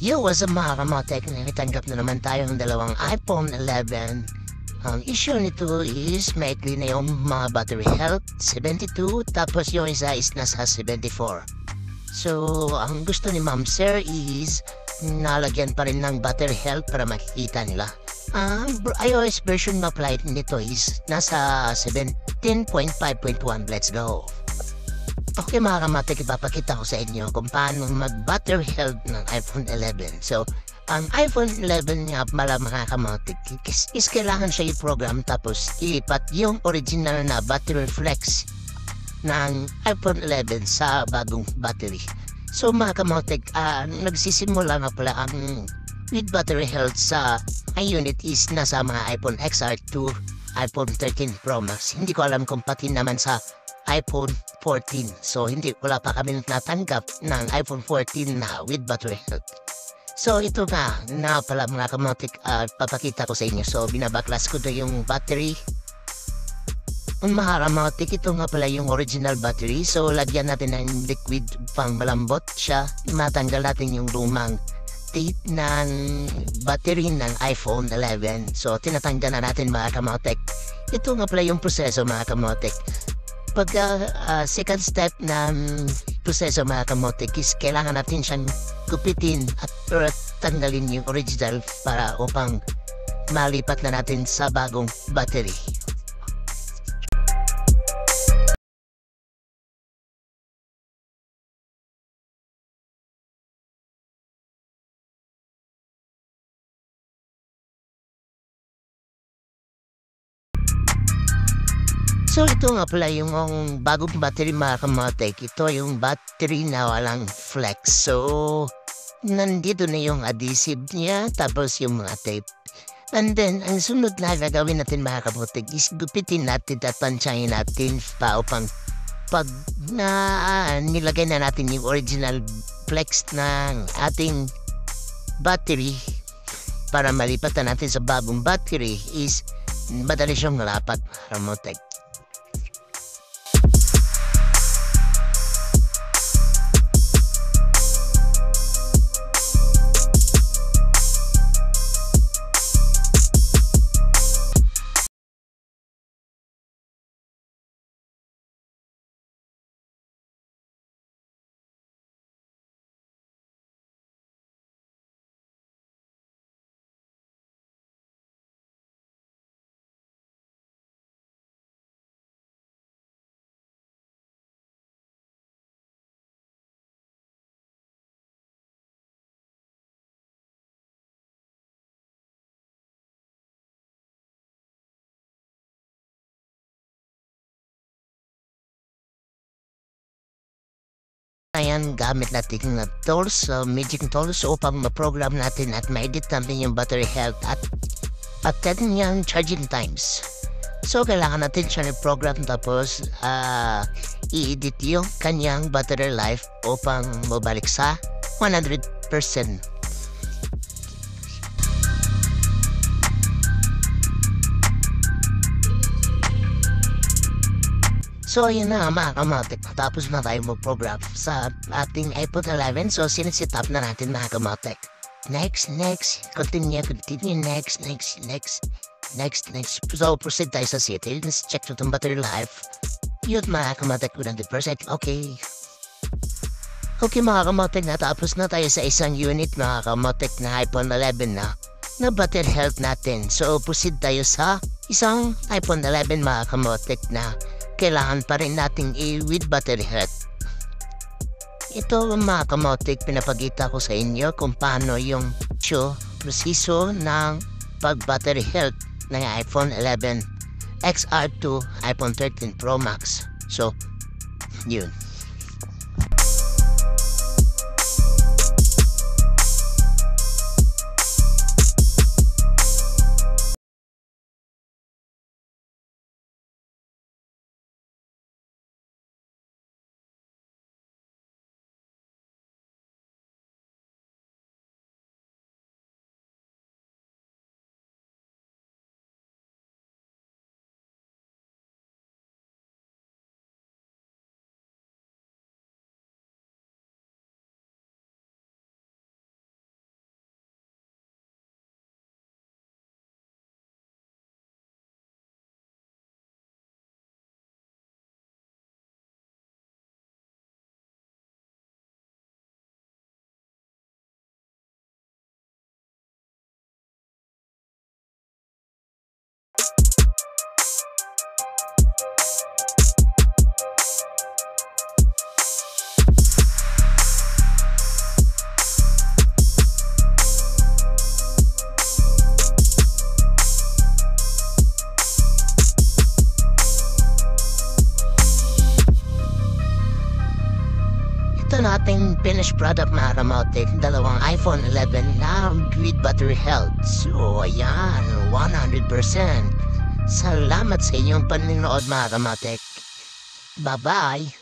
Yo, what's up mga kamotek? Nakatanggap na naman tayong dalawang iPhone 11. Ang issue nito is maikli na yung mga battery health, 72, tapos yung isa is nasa 74. So, ang gusto ni Ma'am Sir is nalagyan pa rin ng battery health para makikita nila. Ang iOS version na applied nito is nasa 17.5.1. Let's go! Okay mga kamatik, ipapakita ko sa inyo kung paano mag-battery health ng iPhone 11. So, ang iPhone 11 nga pala mga kamatik is kailangan siya i-program tapos ilipat yung original na battery flex ng iPhone 11 sa bagong battery. So mga kamatik, nagsisimula nga pala ang with battery health sa unit is nasa mga iPhone XR2, iPhone 13 Pro Max. Hindi ko alam kung pati naman sa iPhone 14. So, wala pa kami natanggap ng iPhone 14 na with battery health. So, ito na pala mga kamotik, papakita ko sa inyo. So, binabaklas ko na yung battery. Ang mga kamotik, ito nga pala yung original battery. So, lagyan natin ng liquid pang malambot siya. Matanggal natin yung lumang tape ng battery ng iPhone 11. So, tinatanggal na natin mga kamotik. Ito nga pala yung proseso mga kamotik. Second step ng proseso mga kamotik is kailangan natin siyang gupitin at tanggalin yung original para upang malipat na natin sa bagong battery. So ito nga pala yung bagong battery mga kamotek. Ito yung battery na walang flex. So nandito na yung adhesive niya tapos yung mga tape. And then ang sunod na gagawin natin mga kamotek is gupitin natin at tansyahin natin pa upang pag nilagay na natin yung original flex ng ating battery para malipat na natin sa bagong battery is madali siyang malapat kamotek. Ayan, gamit natin na tools, magic tools upang ma-program natin at ma-edit natin yung battery health at yung charging times. So, kailangan natin siya ni-program tapos i-edit yung kanyang battery life upang mabalik sa 100%. So, ayun na mga kamatik. Tapos na tayo mag-program sa ating iPhone 11. So, sinisit up na natin mga kamatik. Next. Continue, next. So, proceed tayo sa settings. Check to itong battery life. Yun mga kamatik, 100%. Okay. Okay mga kamatik, natapos na tayo sa isang unit mga kamatik na iPhone 11 na battery health natin. So, proceed tayo sa isang iPhone 11 mga kamatik na kailangan pa rin nating with battery health. Ito mga kamotik, pinapagita ko sa inyo kung paano yung proseso ng pag-battery health ng iPhone 11 XR2, iPhone 13 Pro Max. So, yun. ito nating finished product mga kamote, dalawang iPhone 11 na with battery health. So ayan, 100%. Salamat sa inyong paninood mga kamote. Bye-bye.